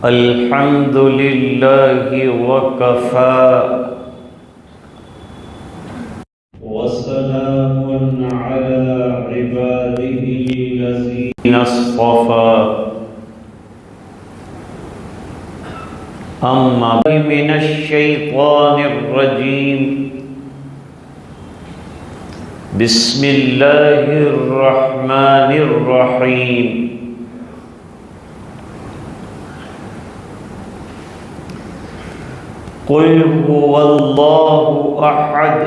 अल्हम्दुलिल्लाहि वकफ़ा वस्सलामुन अला इबादिही लज़ीना इस्तफ़ा अम्मा मिनश शैतानिर रजीम बिस्मिल्लाहिर रहमानिर रहीम कुल हुवल्लाहु अहद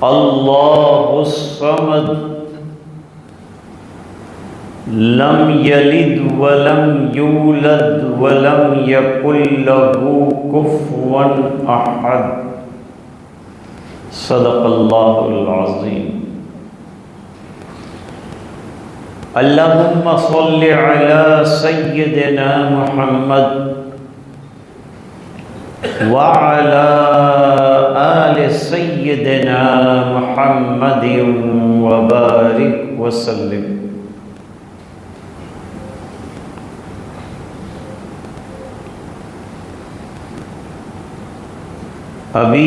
अल्लाहुस समद लम यलिद वलम यूलद वलम यकुल लहू कुफुवन अहद सदक़ल्लाहुल अज़ीम। अल्लाहुम्मा सल्लि अला सय्यिदिना मुहम्मद व अला आलि सय्यिदिना मुहम्मदिन व बारिक व सल्लिम। अभी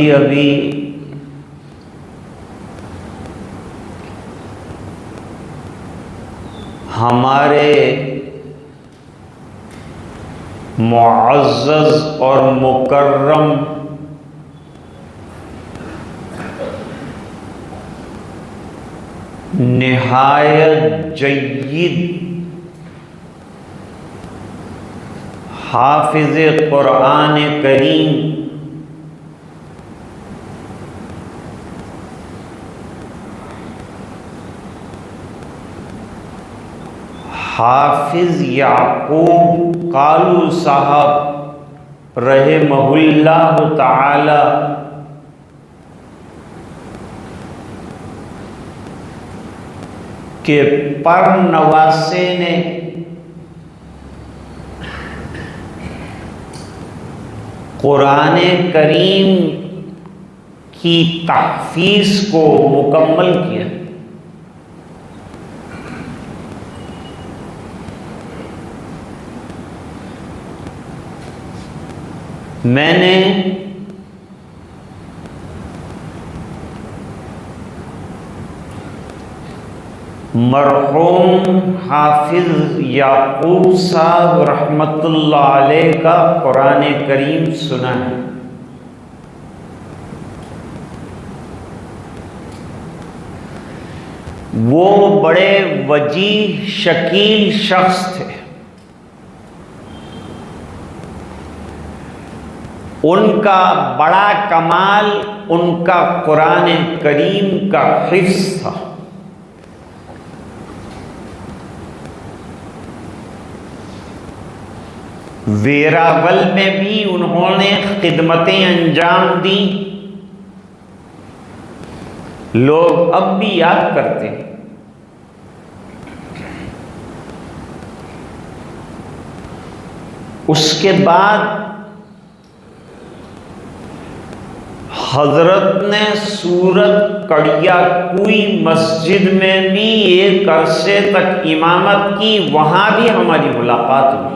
हमारे मुअज़्ज़ज़ और मुकर्रम निहायत जय्यद हाफिज़ कुरान करीम हाफिज याकूब कालू साहब रहमहुल्लाह ताला के पर नवासे ने कुरान करीम की तहफ़ीज़ को मुकम्मल किया। मैंने मरहूम हाफिज याकूब साहब रहमतुल्लाह अलैह का कुरान करीम सुना है। वो बड़े वजीह शकील शख्स थे। उनका बड़ा कमाल उनका कुरान करीम का हिफ्ज़ था। वेरावल में भी उन्होंने खिदमतें अंजाम दी। लोग अब भी याद करते हैं। उसके बाद हजरत ने सूरत कड़िया कुई मस्जिद में भी एक अरसे तक इमामत की। वहां भी हमारी मुलाकात हुई।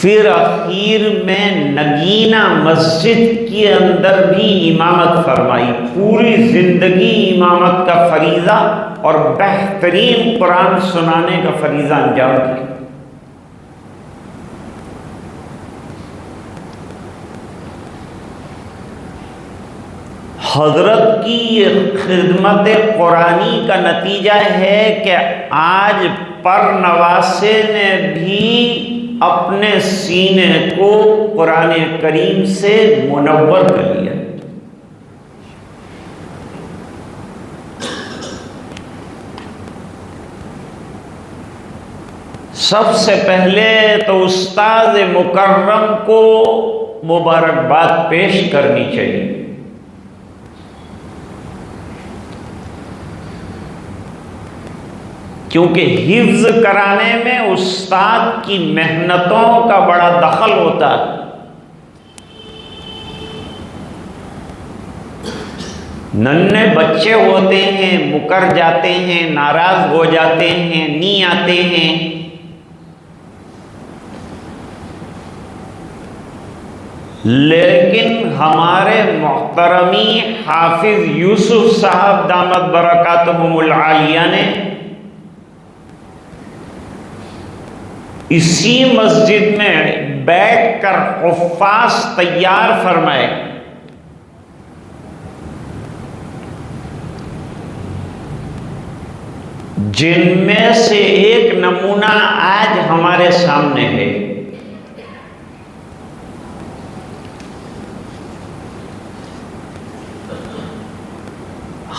फिर आखिर में नगीना मस्जिद के अंदर भी इमामत फरमाई। पूरी जिंदगी इमामत का फरीज़ा और बेहतरीन कुरान सुनाने का फरीज़ा अंजाम दिया। हजरत की ये खिदमत कुरानी का नतीजा है कि आज पर नवासे ने भी अपने सीने को कुरान करीम से मुनव्वर कर लिया। सबसे पहले तो उस्ताद मुकर्रम को मुबारकबाद पेश करनी चाहिए। क्योंकि हिफ्ज कराने में उस्ताद की मेहनतों का बड़ा दखल होता है। नन्हे बच्चे होते हैं, मुकर जाते हैं, नाराज हो जाते हैं, नहीं आते हैं। लेकिन हमारे मोहतरमी हाफिज यूसुफ साहब दामत बरकातहुमुल आलिया ने इसी मस्जिद में बैठकर हुफ्फाज तैयार फरमाए, जिनमें से एक नमूना आज हमारे सामने है।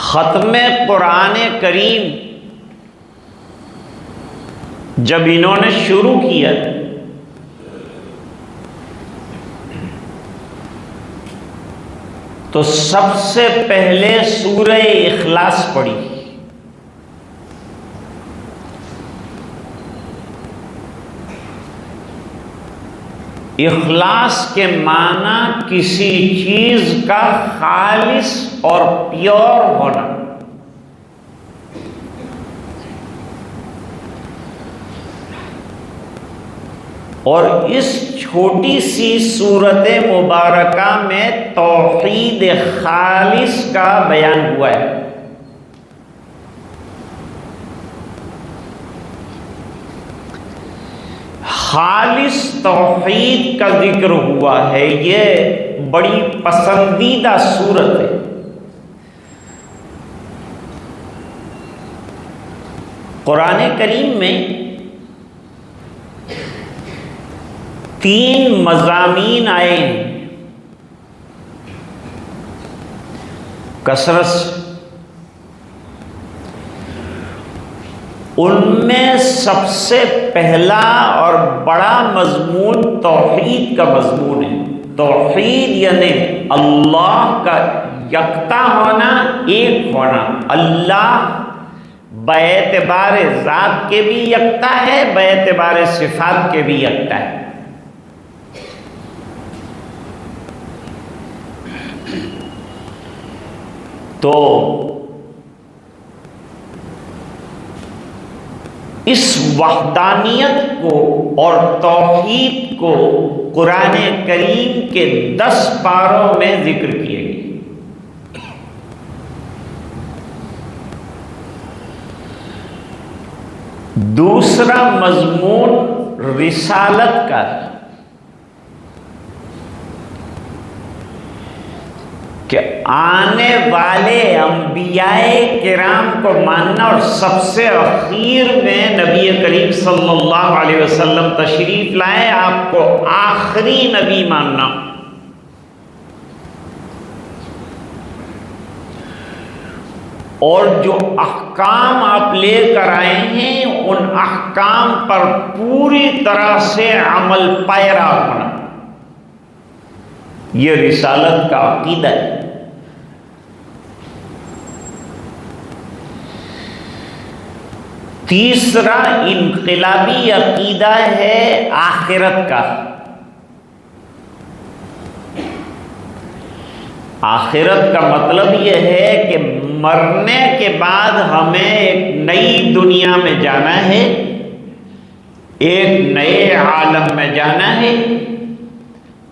खत्मे कुरान करीम जब इन्होंने शुरू किया तो सबसे पहले सूरह इखलास पढ़ी। इखलास के माना किसी चीज का खालिस और प्योर होना। और इस छोटी सी सूरत मुबारका में तौहीद खालिस का बयान हुआ है। खालिस तौहीद का जिक्र हुआ है। ये बड़ी पसंदीदा सूरत है। कुरान करीम में 3 मज़ामीन आए हैं कसरत से। उनमें सबसे पहला और बड़ा मजमून तौहीद का मजमून है। तौहीद यानी अल्लाह का यकता होना, एक होना। अल्लाह बेएतबार ज़ात के भी यकता है, बेएतबार सिफात के भी यकता है। तो इस वहदानियत को और तौहीद को कुरान करीम के 10 पारों में जिक्र किए गए। दूसरा मजमून रिसालत का, कि आने वाले अंबियाए किराम को मानना और सबसे आखिर में नबी करीम सल्लल्लाहु अलैहि वसल्लम तशरीफ लाए, आपको आखिरी नबी मानना। और जो अहकाम आप लेकर आए हैं उन अहकाम पर पूरी तरह से अमल पैरा होना, यह रिसालत का अकीदा है। तीसरा इनकलाबी अकीदा है आखिरत का। आखिरत का मतलब यह है कि मरने के बाद हमें एक नई दुनिया में जाना है, एक नए आलम में जाना है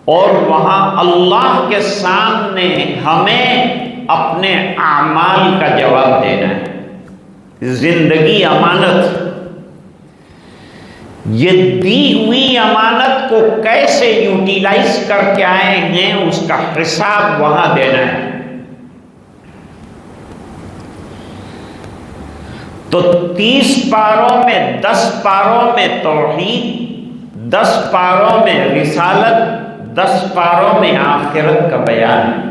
और वहां अल्लाह के सामने हमें अपने आमाल का जवाब देना है। जिंदगी अमानत, ये दी हुई अमानत को कैसे यूटिलाइज करके आए हैं उसका हिसाब वहां देना है। तो 30 पारों में 10 पारों में तौहीद, 10 पारों में रिसालत, 10 पारों में आखिरत का बयान है।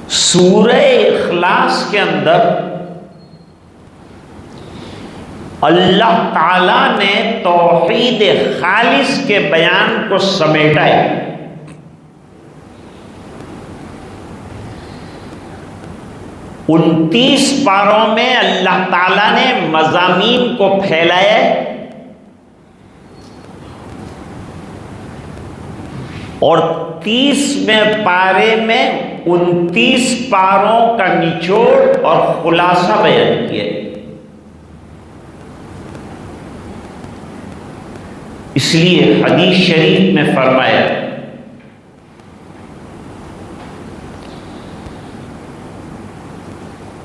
सूरह इखलास के अंदर अल्लाह ताला ने तौहीद खालिस के बयान को समेटा है। उन 30 पारों में अल्लाह ताला ने मज़ामीन को फैलाया। और 30वें पारे में 29 पारों का निचोड़ और खुलासा बयान किया। इसलिए हदीस शरीफ में फरमाया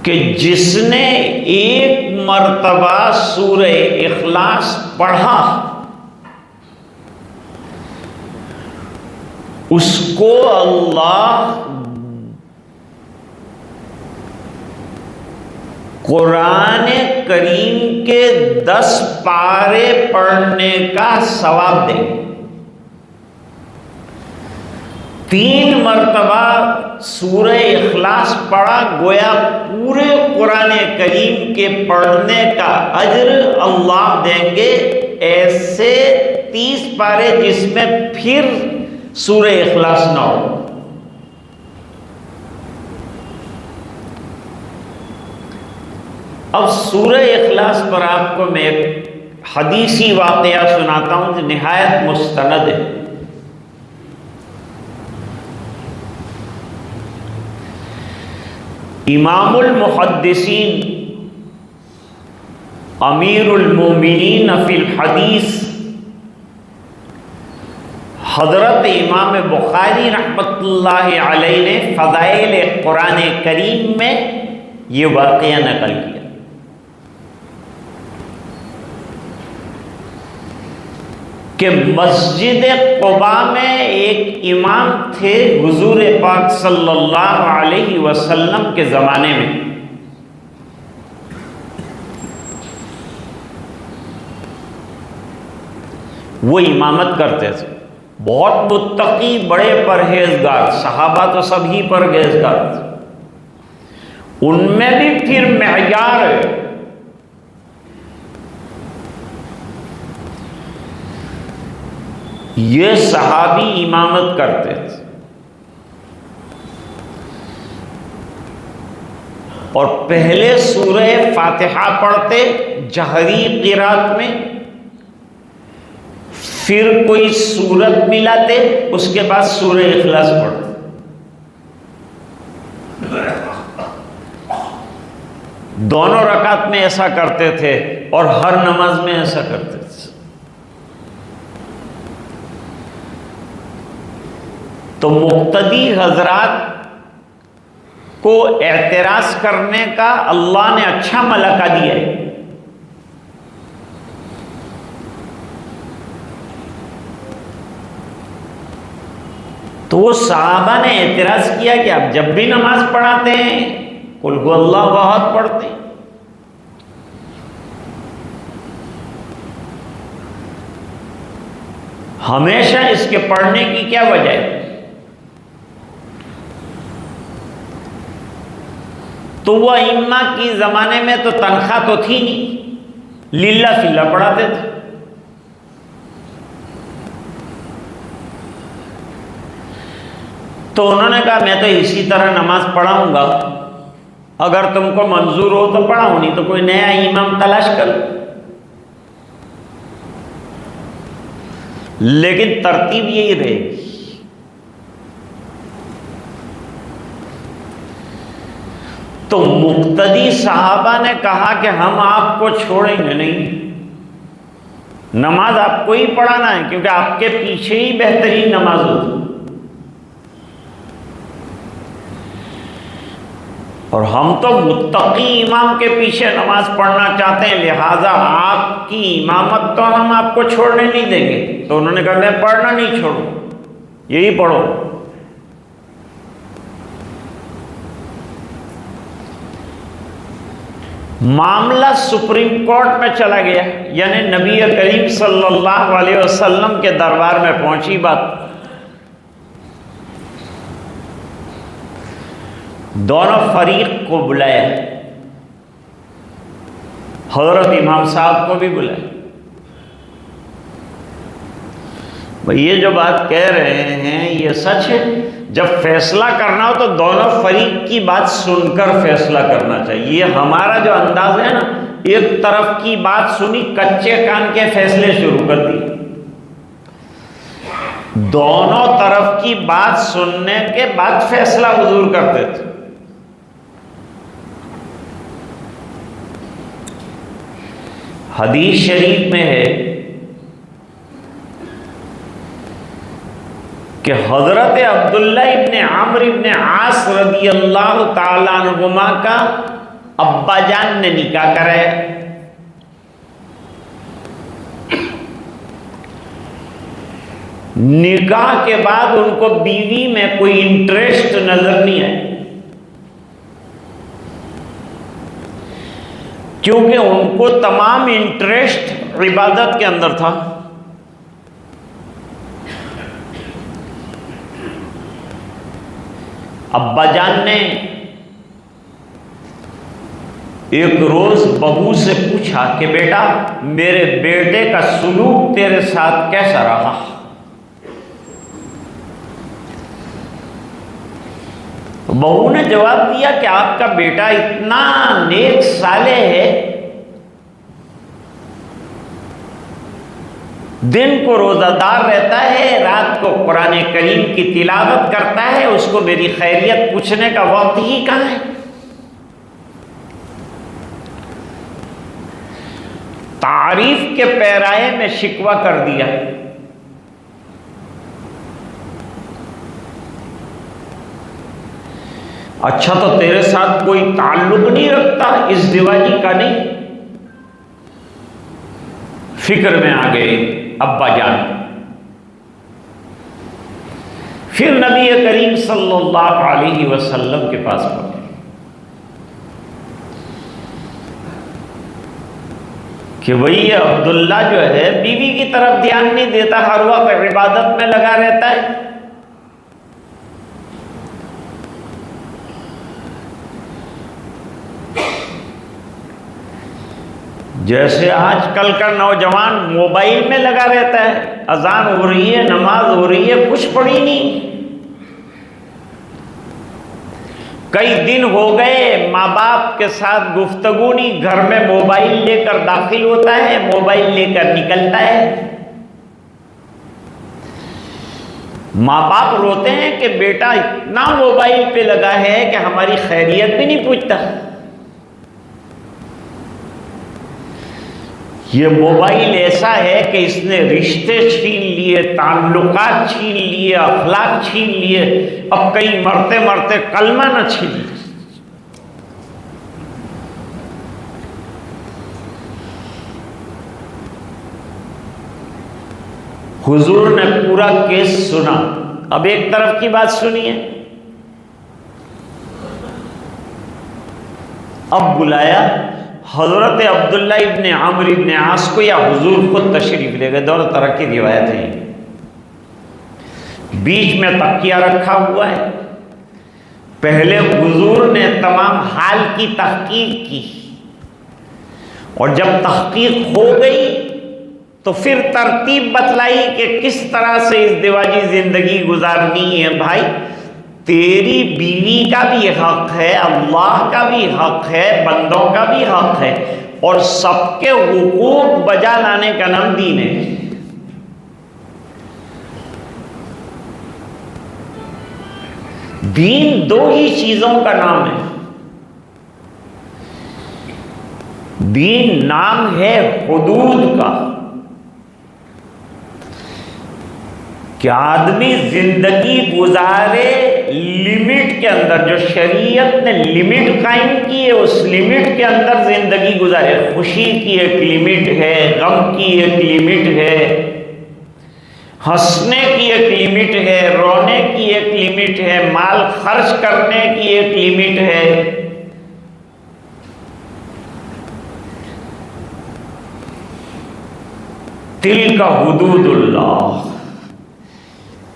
कि जिसने एक मर्तबा सूरह इखलास पढ़ा उसको अल्लाह कुरान करीम के 10 पारे पढ़ने का सवाब देंगे। 3 मर्तबा सूरह इखलास पढ़ा, गोया पूरे कुरान करीम के पढ़ने का अज्र अल्लाह देंगे। ऐसे 30 पारे जिसमें फिर सूरह इखलास ना हो। अब सूरह इखलास पर आपको मैं एक हदीसी वाक़या सुनाता हूं जो निहायत मुस्तनद है। इमामुल मुहद्दिसीन अमीरुल मोमिनीन फिल हदीस हज़रत इमाम बुखारी रहमतुल्लाहि अलैहि ने फ़ज़ाइल कुरान करीम में ये वाक़या नकल किया कि मस्जिद क़ुबा में एक इमाम थे हुज़ूर पाक सल्लल्लाहु अलैहि वसल्लम के ज़माने में। वो इमामत करते थे, बहुत मुत्तकी, बड़े परहेजगार, सहाबा तो सभी परहेजगार थे। उनमें भी फिर मेयार है। ये सहाबी इमामत करते थे और पहले सूरह फातिहा पढ़ते जहरी क़िरात में, फिर कोई सूरत मिलाते, उसके बाद सूरह इखलास पढ़ते। दोनों रकात में ऐसा करते थे और हर नमाज में ऐसा करते थे। तो मुक्तदी हजरात को एतराज करने का अल्लाह ने अच्छा मलका दिया है। तो वो सहाबा ने एतराज किया कि आप जब भी नमाज पढ़ाते हैं कुल हु अल्लाहु अहद पढ़ते हैं। हमेशा इसके पढ़ने की क्या वजह है? तो वह इम्मा की ज़माने में तो तनख्वाह तो थी नहीं, लीला फिल्ला पढ़ाते थे। तो उन्होंने कहा मैं तो इसी तरह नमाज पढ़ाऊंगा, अगर तुमको मंजूर हो तो पढ़ाओ, नहीं तो कोई नया इमाम तलाश कर। लेकिन तरतीब यही रहेगी। तो मुक्तदी साहबा ने कहा कि हम आपको छोड़ेंगे नहीं, नमाज आपको ही पढ़ाना है, क्योंकि आपके पीछे ही बेहतरीन नमाज होती। और हम तो मुत्तकी इमाम के पीछे नमाज पढ़ना चाहते हैं, लिहाजा आपकी इमामत तो हम आपको छोड़ने नहीं देंगे। तो उन्होंने कहा मैं पढ़ना नहीं छोड़ू, यही पढ़ो। मामला सुप्रीम कोर्ट में चला गया, यानी नबी करीम सल्लल्लाहु अलैहि वसल्लम के दरबार में पहुंची बात। दोनों फरीक को बुलाया, हजरत इमाम साहब को भी बुलाया। भाई ये जो बात कह रहे हैं ये सच है। जब फैसला करना हो तो दोनों फरीक की बात सुनकर फैसला करना चाहिए। ये हमारा जो अंदाज है ना, एक तरफ की बात सुनी, कच्चे कान के फैसले शुरू कर दिए। दोनों तरफ की बात सुनने के बाद फैसला हुजूर करते थे। हदीस शरीफ में है कि हजरत अब्दुल्ला इब्ने आमर इब्ने आस रदी अल्लाह ताला अन्हुमा का अब्बा जान ने निकाह कराया। निकाह के बाद उनको बीवी में कोई इंटरेस्ट नजर नहीं आया, क्योंकि उनको तमाम इंटरेस्ट इबादत के अंदर था। अब्बाजान ने एक रोज बहू से पूछा कि बेटा, मेरे बेटे का सुलूक तेरे साथ कैसा रहा? बहू ने जवाब दिया कि आपका बेटा इतना नेक साले है, दिन को रोजादार रहता है, रात को कुरान करीम की तिलावत करता है, उसको मेरी खैरियत पूछने का वक्त ही कहाँ है? तारीफ के पैराए में शिकवा कर दिया। अच्छा, तो तेरे साथ कोई ताल्लुक नहीं रखता, इस दिवाजी का नहीं? फिक्र में आ गए अब्बा जान। फिर नबी करीम सल्लल्लाहु अलैहि वसल्लम के पास पहुंचे। कि भाई ये अब्दुल्ला जो है बीवी की तरफ ध्यान नहीं देता, हर वक्त इबादत में लगा रहता है। जैसे आजकल का नौजवान मोबाइल में लगा रहता है, अजान हो रही है, नमाज हो रही है, कुछ पढ़ी नहीं। कई दिन हो गए माँ बाप के साथ गुफ्तगू नहीं, घर में मोबाइल लेकर दाखिल होता है, मोबाइल लेकर निकलता है। माँ बाप रोते हैं कि बेटा इतना मोबाइल पे लगा है कि हमारी खैरियत भी नहीं पूछता। ये मोबाइल ऐसा है कि इसने रिश्ते छीन लिए, ताल्लुकात छीन लिए, अखलाक छीन लिए, अब कहीं मरते मरते कलमा न छीन ले। हुजूर ने पूरा केस सुना। अब एक तरफ की बात सुनिए। अब बुलाया हजरत अब्दुल्ला इब्ने आमर इब्ने आस को या हुजूर खुद तशरीफ ले गए। दोनों तरह की रिवायत है। बीच में तकिया रखा हुआ है। पहले हुजूर ने तमाम हाल की तहकीक की और जब तहकीक हो गई तो फिर तरतीब बतलाई कि किस तरह से इस दिवाजी जिंदगी गुजारनी है। भाई, तेरी बीवी का भी हक है, अल्लाह का भी हक है, बंदों का भी हक है, और सबके हुकूक बजा लाने का नाम दीन है। दीन दो ही चीजों का नाम है। दीन नाम है हुदूद का, कि आदमी जिंदगी गुजारे लिमिट के अंदर। जो शरीयत ने लिमिट कायम की है उस लिमिट के अंदर जिंदगी गुजारे। खुशी की एक लिमिट है, गम की एक लिमिट है, हंसने की एक लिमिट है, रोने की एक लिमिट है, माल खर्च करने की एक लिमिट है। तिल्का हुदूदुल्लाह,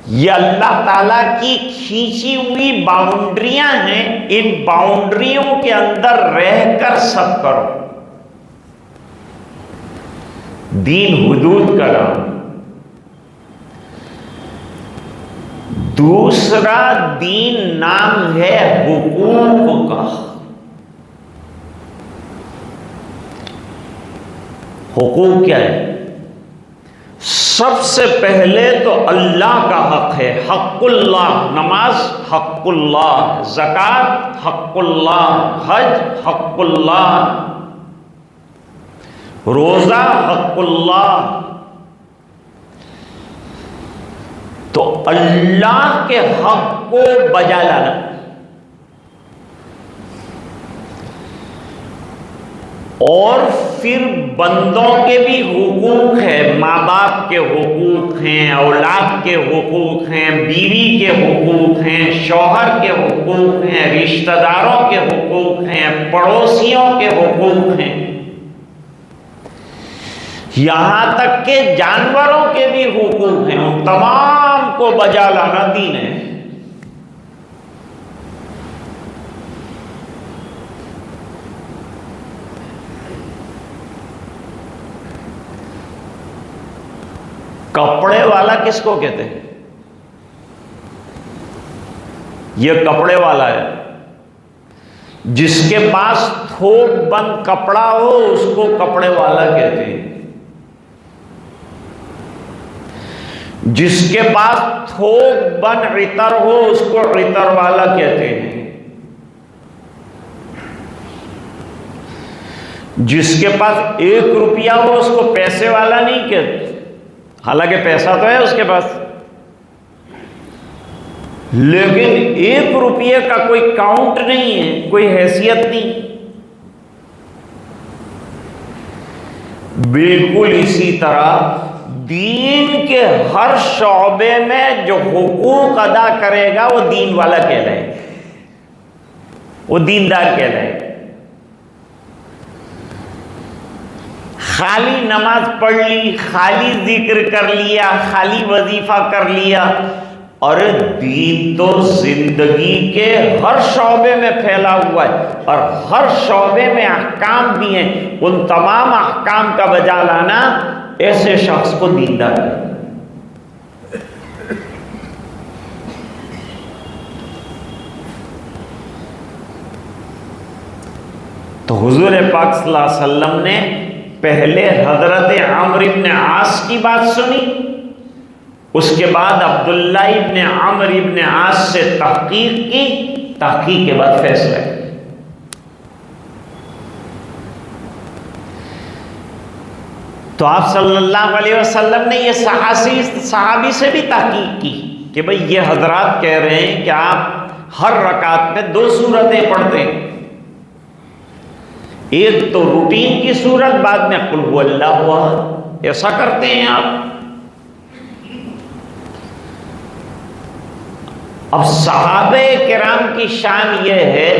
ये अल्लाह ताला की खींची हुई बाउंड्रियां हैं। इन बाउंड्रियों के अंदर रहकर सब करो। दीन हुदूद का नाम। दूसरा दीन नाम है हुकूक का। हुकूक क्या है? सबसे पहले तो अल्लाह का हक है, हक़ुल्लाह, नमाज हक़ुल्लाह, ज़कात हक़ुल्लाह, हज हक़ुल्लाह, रोज़ा हक़ुल्लाह। तो अल्लाह के हक को बजा लाना। और फिर बंदों के भी हुकूक है, माँ बाप के हुकूक हैं, औलाद के हुकूक हैं, बीवी के हुकूक हैं, शौहर के हुकूक हैं, रिश्तेदारों के हुकूक हैं, पड़ोसियों के हुकूक हैं, यहां तक के जानवरों के भी हुकूक हैं। उन तमाम को बजा लाना दीन है। कपड़े वाला किसको कहते हैं? यह कपड़े वाला है, जिसके पास थोक बंद कपड़ा हो उसको कपड़े वाला कहते हैं। जिसके पास थोक बंद इतर हो उसको इतर वाला कहते हैं। जिसके पास 1 रुपया हो उसको पैसे वाला नहीं कहते, हालांकि पैसा तो है उसके पास, लेकिन 1 रुपये का कोई काउंट नहीं है, कोई हैसियत नहीं। बिल्कुल इसी तरह दीन के हर शौबे में जो हुकूक अदा करेगा वो दीन वाला कहलाएगा, वो दीनदार कहलाएगा। खाली नमाज पढ़ ली, खाली जिक्र कर लिया, खाली वजीफा कर लिया, और दीन तो जिंदगी के हर शौबे में फैला हुआ है और हर शौबे में अहकाम भी हैं। उन तमाम अहकाम का बजा लाना ऐसे शख्स को दीनदार है। तो हुजूर पाक सल्लल्लाहु अलैहि वसल्लम ने पहले हजरत अम्र इब्न आस की बात सुनी, उसके बाद अब्दुल्ला इब्न अम्र इब्न आस से तहकीक की, तहकीक के बाद फैसला किया। तो आप सल्लल्लाहु अलैहि वसल्लम ने ये सहाबी से भी तहकीक की कि भाई ये हजरात कह रहे हैं कि आप हर रकात में 2 सूरतें पढ़ते हैं, एक तो रूटीन की सूरत, बाद में कुल हुवल्लाहु अहद, ऐसा करते हैं आप। अब सहाबे किराम की शान यह है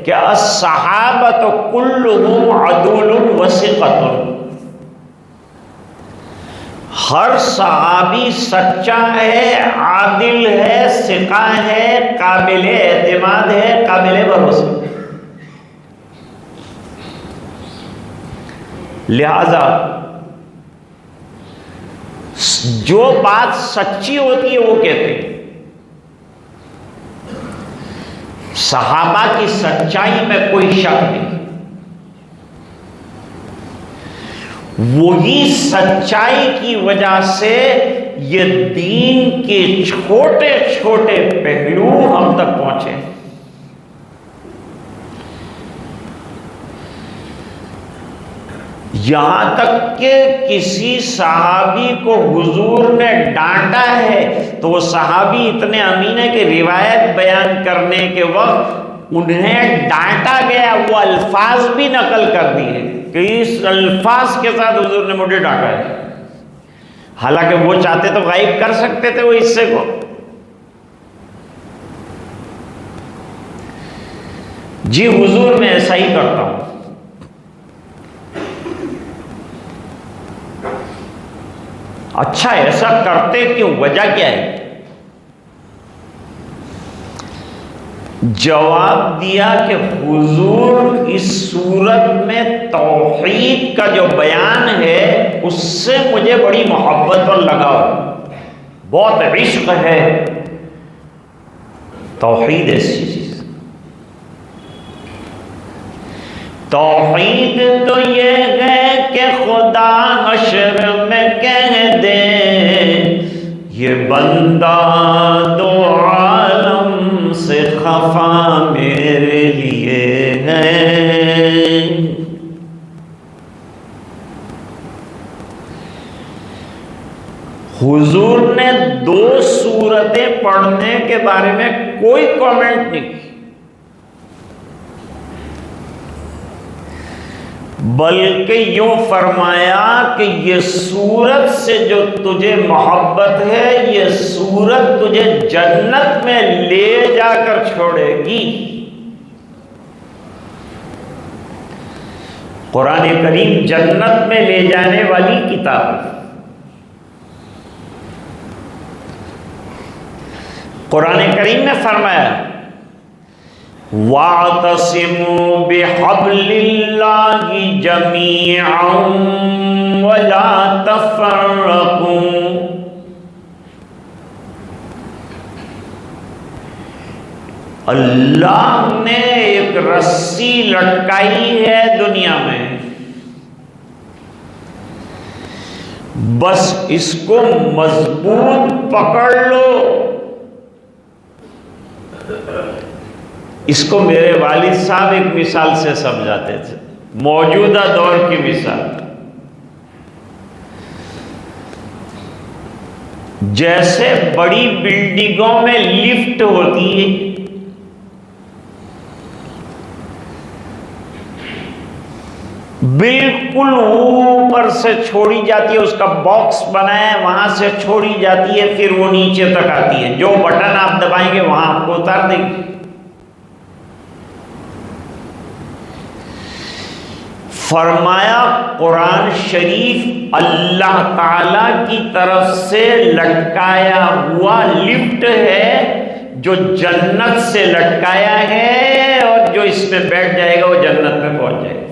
कि अस्सहाबत कुल्लुहुम अदुलुन वसिक़तुन, हर सहाबी सच्चा है, आदिल है, सिका है, काबिल एतमाद है, काबिल भरोसा। लिहाजा जो बात सच्ची होती है वो कहते हैं। सहाबा की सच्चाई में कोई शक नहीं, वही सच्चाई की वजह से ये दीन के छोटे छोटे पहलू हम तक पहुंचे। यहां तक कि किसी सहाबी को हुजूर ने डांटा है तो वो सहाबी इतने अमीन है कि रिवायत बयान करने के वक्त उन्हें डांटा गया, वो अल्फाज भी नकल कर दिए कि इस अल्फाज के साथ हुजूर ने मुझे डांटा है। हालांकि वो चाहते तो गायब कर सकते थे वो हिस्से को। जी हुजूर मैं ऐसा ही करता हूं। अच्छा ऐसा करते क्यों, वजह क्या है? जवाब दिया कि हुजूर इस सूरत में तौहीद का जो बयान है उससे मुझे बड़ी मोहब्बत और लगाव, बहुत इश्क है। तौहीद ऐसी चीज, तौहीद तो ये है कि खुदा हश्र में कह दे ये बंदा दो आलम से खफा मेरे लिए है। हुजूर ने 2 सूरतें पढ़ने के बारे में कोई कमेंट नहीं की, बल्कि यूं फरमाया कि ये सूरत से जो तुझे मोहब्बत है, ये सूरत तुझे जन्नत में ले जाकर छोड़ेगी। कुरान करीम जन्नत में ले जाने वाली किताब है। कुरान करीम में फरमाया वातसिमू बिहब्लिल्लाहि जमीअन वला तफर्रकू। अल्लाह ने एक रस्सी लटकाई है दुनिया में, बस इसको मजबूत पकड़ लो। इसको मेरे वालिद साहब एक मिसाल से समझाते थे, मौजूदा दौर की मिसाल। जैसे बड़ी बिल्डिंगों में लिफ्ट होती है, बिल्कुल ऊपर से छोड़ी जाती है, उसका बॉक्स बना है, वहां से छोड़ी जाती है, फिर वो नीचे तक आती है। जो बटन आप दबाएंगे वहां आपको उतार देगी। फरमाया कुरान शरीफ अल्लाह ताला की तरफ से लटकाया हुआ लिफ्ट है, जो जन्नत से लटकाया है, और जो इसमें बैठ जाएगा वो जन्नत में पहुंच जाएगा।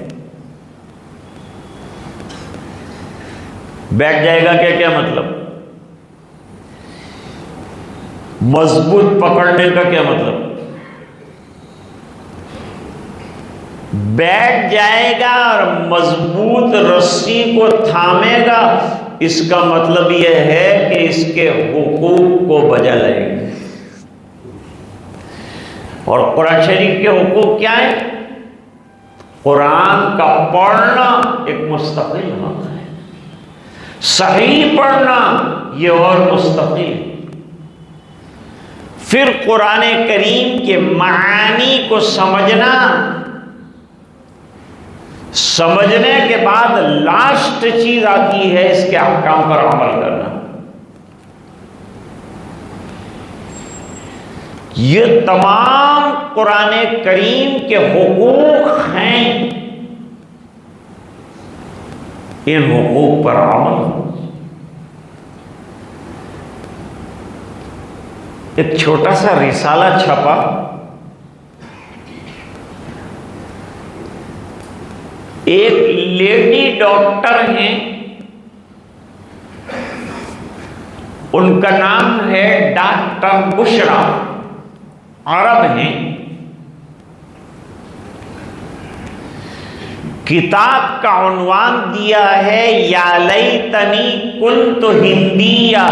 बैठ जाएगा क्या क्या मतलब? मजबूत पकड़ने का क्या मतलब? बैठ जाएगा और मजबूत रस्सी को थामेगा, इसका मतलब यह है कि इसके हुकूक को बजा लाएगा। और कुरान शरीफ के हुकूक क्या है? कुरान का पढ़ना एक मुस्तकिल होता है, सही पढ़ना ये और मुस्तकिल। फिर कुरान करीम के मानी को समझना, समझने के बाद लास्ट चीज आती है इसके अहकाम पर अमल करना। ये तमाम कुरान करीम के हुकूक हैं, इन हुकूक पर अमल। एक छोटा सा रिसाला छपा, एक लेडी डॉक्टर हैं, उनका नाम है डॉक्टर बुशरा, अरब हैं। किताब का उन्वान दिया है या लैतनी कुन्तु हिंदिया,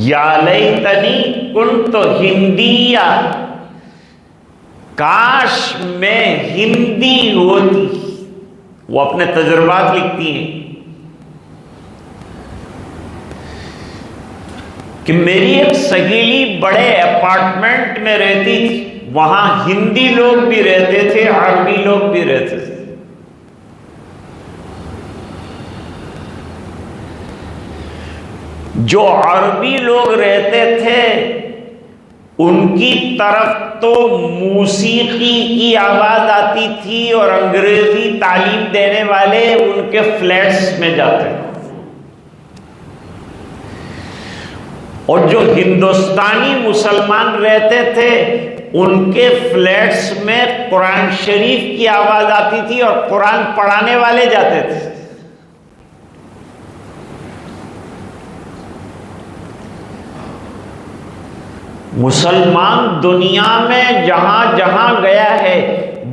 या लैतनी कुन्तु हिंदिया, काश मैं हिंदी होती। वो अपने तजुर्बात लिखती हैं कि मेरी एक सहेली बड़े अपार्टमेंट में रहती थी, वहां हिंदी लोग भी रहते थे, अरबी लोग भी रहते थे। जो अरबी लोग रहते थे उनकी तरफ तो मौसीकी की आवाज आती थी और अंग्रेजी तालीम देने वाले उनके फ्लैट्स में जाते, और जो हिंदुस्तानी मुसलमान रहते थे उनके फ्लैट्स में कुरान शरीफ की आवाज आती थी और कुरान पढ़ाने वाले जाते थे। मुसलमान दुनिया में जहां जहां गया है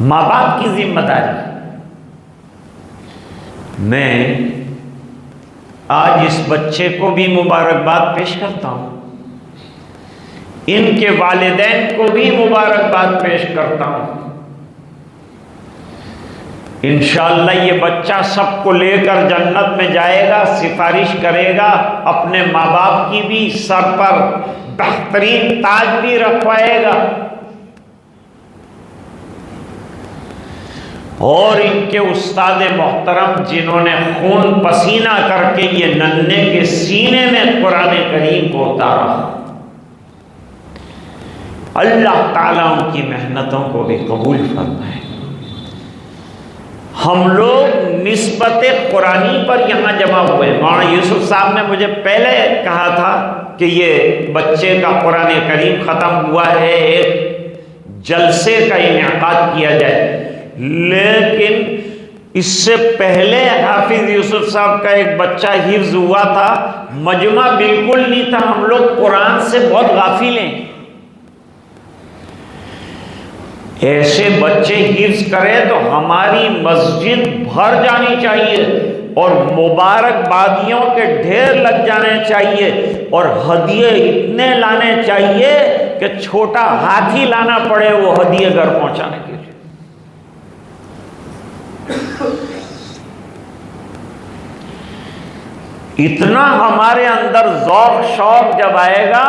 माँ बाप की जिम्मेदारी। मैं आज इस बच्चे को भी मुबारकबाद पेश करता हूँ, इनके वालिदैन को भी मुबारकबाद पेश करता हूँ। इंशाअल्लाह ये बच्चा सबको लेकर जन्नत में जाएगा, सिफारिश करेगा, अपने माँ बाप की भी, सर पर बेहतरीन ताज भी रखवाएगा, और इनके उस्ताद मोहतरम जिन्होंने खून पसीना करके ये नन्हे के सीने में कुरान करीम को उतारा, अल्लाह ताला उनकी मेहनतों को भी कबूल फरमाए। हम लोग निस्बत कुरानी पर यहाँ जमा हुए। मौलाना यूसुफ साहब ने मुझे पहले कहा था कि ये बच्चे का कुरान करीम ख़त्म हुआ है, एक जलसे का इनेकाद किया जाए, लेकिन इससे पहले हाफिज यूसुफ साहब का एक बच्चा हिफ्ज हुआ था, मजमा बिल्कुल नहीं था। हम लोग कुरान से बहुत गाफिल हैं। ऐसे बच्चे हिफ्ज करें तो हमारी मस्जिद भर जानी चाहिए और मुबारकबादियों के ढेर लग जाने चाहिए और हदिये इतने लाने चाहिए कि छोटा हाथी लाना पड़े वो हदिये घर पहुंचाने के लिए। इतना हमारे अंदर ज़ौक़ शौक़ जब आएगा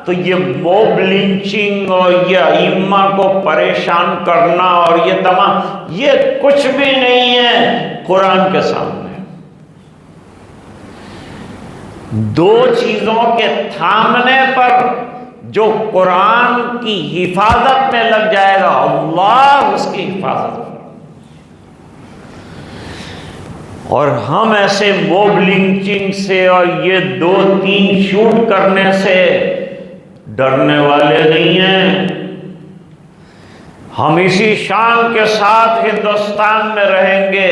तो ये मॉब लिंचिंग और ये इम्मा को परेशान करना और ये तमाम, ये कुछ भी नहीं है कुरान के सामने। दो चीज़ों के थामने पर जो कुरान की हिफाजत में लग जाएगा, अल्लाह उसकी हिफाजत। और हम ऐसे मॉब लिंचिंग से और ये 2-3 शूट करने से डरने वाले नहीं हैं। हम इसी शान के साथ हिंदुस्तान में रहेंगे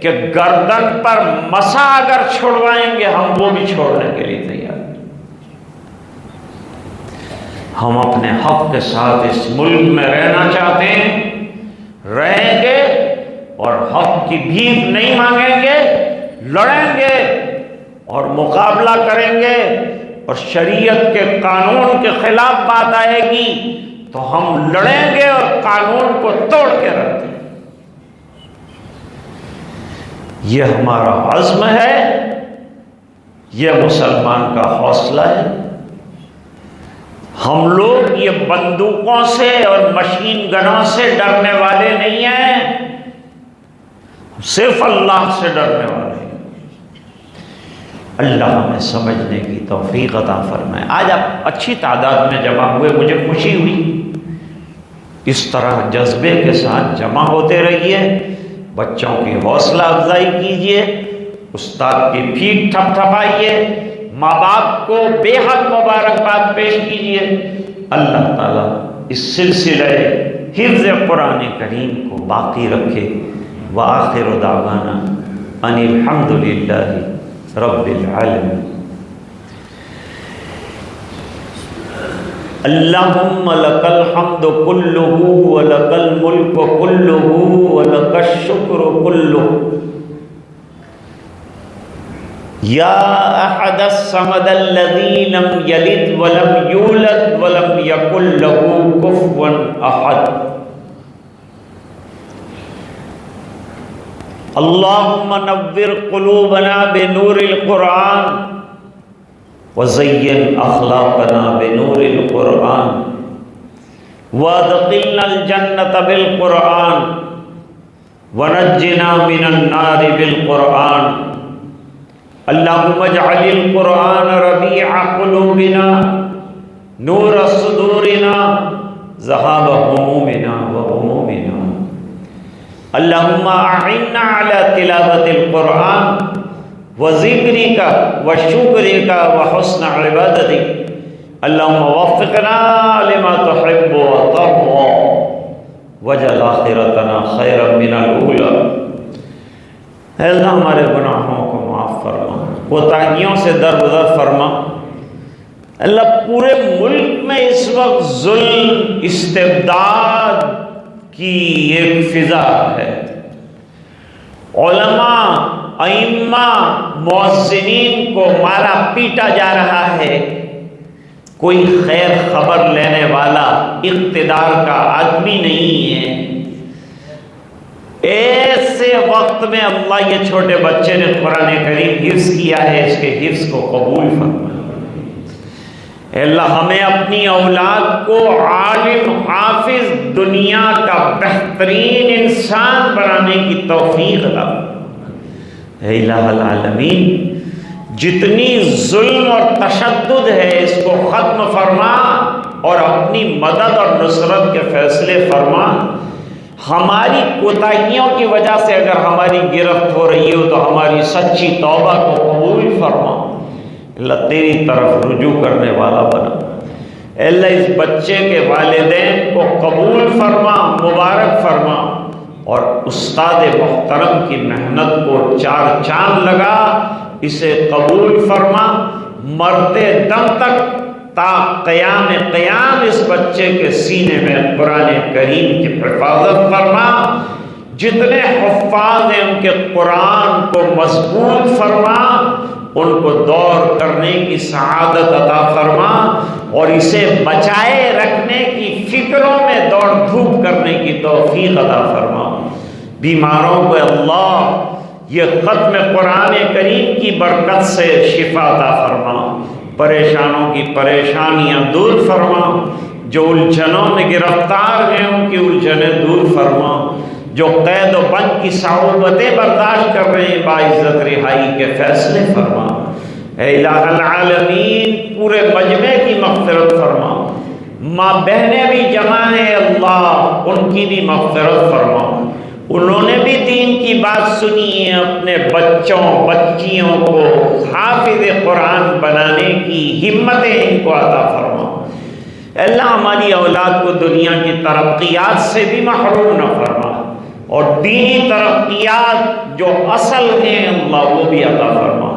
कि गर्दन पर मसा अगर छुड़वाएंगे हम वो भी छोड़ने के लिए तैयार। हम अपने हक के साथ इस मुल्क में रहना चाहते हैं, रहेंगे और हक की भीख नहीं मांगेंगे, लड़ेंगे और मुकाबला करेंगे। और शरीयत के कानून के खिलाफ बात आएगी तो हम लड़ेंगे और कानून को तोड़ के रख देंगे। ये हमारा अज़्म है, यह मुसलमान का हौसला है। हम लोग ये बंदूकों से और मशीन गनों से डरने वाले नहीं हैं, सिर्फ अल्लाह से डरने वाले। अल्लाह हमें समझने की तौफीक अता फरमाए। आज आप अच्छी तादाद में जमा हुए, मुझे खुशी हुई। इस तरह जज्बे के साथ जमा होते रहिए, बच्चों की हौसला अफजाई कीजिए, उस्ताद की पीठ थपथपाइए, माँ बाप को बेहद मुबारकबाद पेश कीजिए। अल्लाह ताला इस सिलसिले हिफ्ज़ कुरान करीम को बाकी रखे। व आखिर दावाना अनिल हम्दुलिल्लाहि रब्बिल आलमीन। अल्लाहुम्मा लकल हम्दु कुल्लुहु व लकल मुल्कु कुल्लुहु व लकश शुक्र कुल्लुहु या अहदस समदल्लज़ी लम यलिद व लम यूलद व लम यकुल लहू कुफुवन अहद। अल्लाहुम्मा नव्विर क़ुलूबना बिनूरिल क़ुरआन व ज़य्यिन अख़लाक़ना बिनूरिल क़ुरआन व अदख़िलनल जन्नत बिल क़ुरआन व नज्जिना मिनन नारि बिल क़ुरआन। अल्लाहुम्मा इजअलिल क़ुरआन रबीअ क़ुलूबिना नूर सुदूरिना ज़हाब हुमूमिना व हुमूमिना। अल्लाहुम्मा अइन्ना अला तिलावतिल क़ुरआन व ज़िक्रिका व शुक्रिका व हुस्न इबादतिक। अल्लाहुम्मा वफ़्फ़िक़ना लिमा तुहिब्बु व तर्ज़ा वजअल आखिरतना खैरन मिनल ऊला। अल्लाह हमारे गुनाहों को माफ़ फरमा, कोताहियों से दरगुजर फरमा। अल्लाह पूरे मुल्क में इस वक्त ज़ुल्म, इस्तिबदाद की एक फिजा है। उलमा, अइम्मा, मुअज्जिनीन को मारा पीटा जा रहा है। कोई खैर खबर लेने वाला इक़्तिदार का आदमी नहीं है। ऐसे वक्त में अल्लाह, ये छोटे बच्चे ने कुरान करीम हिफ्ज़ किया है, इसके हिफ्ज़ को कबूल फरमा। अल्लाह हमें अपनी औलाद को आलिम, हाफिज, दुनिया का बेहतरीन इंसान बनाने की तौफीक अता फरमा। इलाहुल आलमीन, जितनी जुल्म और तशद्दुद है इसको ख़त्म फरमा और अपनी मदद और नुसरत के फैसले फरमा। हमारी कोताहियों की वजह से अगर हमारी गिरफ्त हो रही हो तो हमारी सच्ची तौबा को कबूल फरमा। अल्लाह तेरी तरफ रुजू करने वाला बना। अल्लाह इस बच्चे के वालिदैन को कबूल फरमा, मुबारक फरमा और उस्ताद मोहतरम की मेहनत को चार चांद लगा, इसे कबूल फरमा। मरते दम तक ता क़याम इस बच्चे के सीने में कुरान करीम की हिफाजत फरमा। जितने हुफ़्फ़ाज़ हैं उनके कुरान को मज़बूत फरमा, उनको दौर करने की सआदत अता फरमा और इसे बचाए रखने की फ़िक्रों में दौड़ धूप करने की तौफ़ीक़ अता फरमा। बीमारों को अल्लाह ये ख़त्म कुरान करीम की बरकत से शिफा अता फरमा। परेशानों की परेशानियाँ दूर फरमा। जो उलझनों में गिरफ्तार हैं उनकी उलझनें दूर फरमा। जो कैद व बंद की साउबतें बर्दाश्त कर रहे हैं, बाइज़्ज़त रिहाई के फैसले फरमा। ऐ इलाहुल आलमीन, पूरे मजमे की मग़फ़िरत फरमा। माँ बहनें भी जमा हैं अल्लाह, उनकी भी मग़फ़िरत फरमा। उन्होंने भी दीन की बात सुनी है, अपने बच्चों बच्चियों को हाफिज़ कुरान बनाने की हिम्मतें इनको अता फरमा। अल्लाह हमारी औलाद को दुनिया की तरक्कियात से भी महरूम न फरमा और दीनी तरक्कियात जो असल हैं अल्लाह वो भी अता फरमा।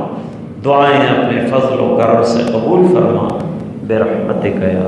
दुआएं अपने फजल व करम से कबूल फरमा। बेरहमतिक या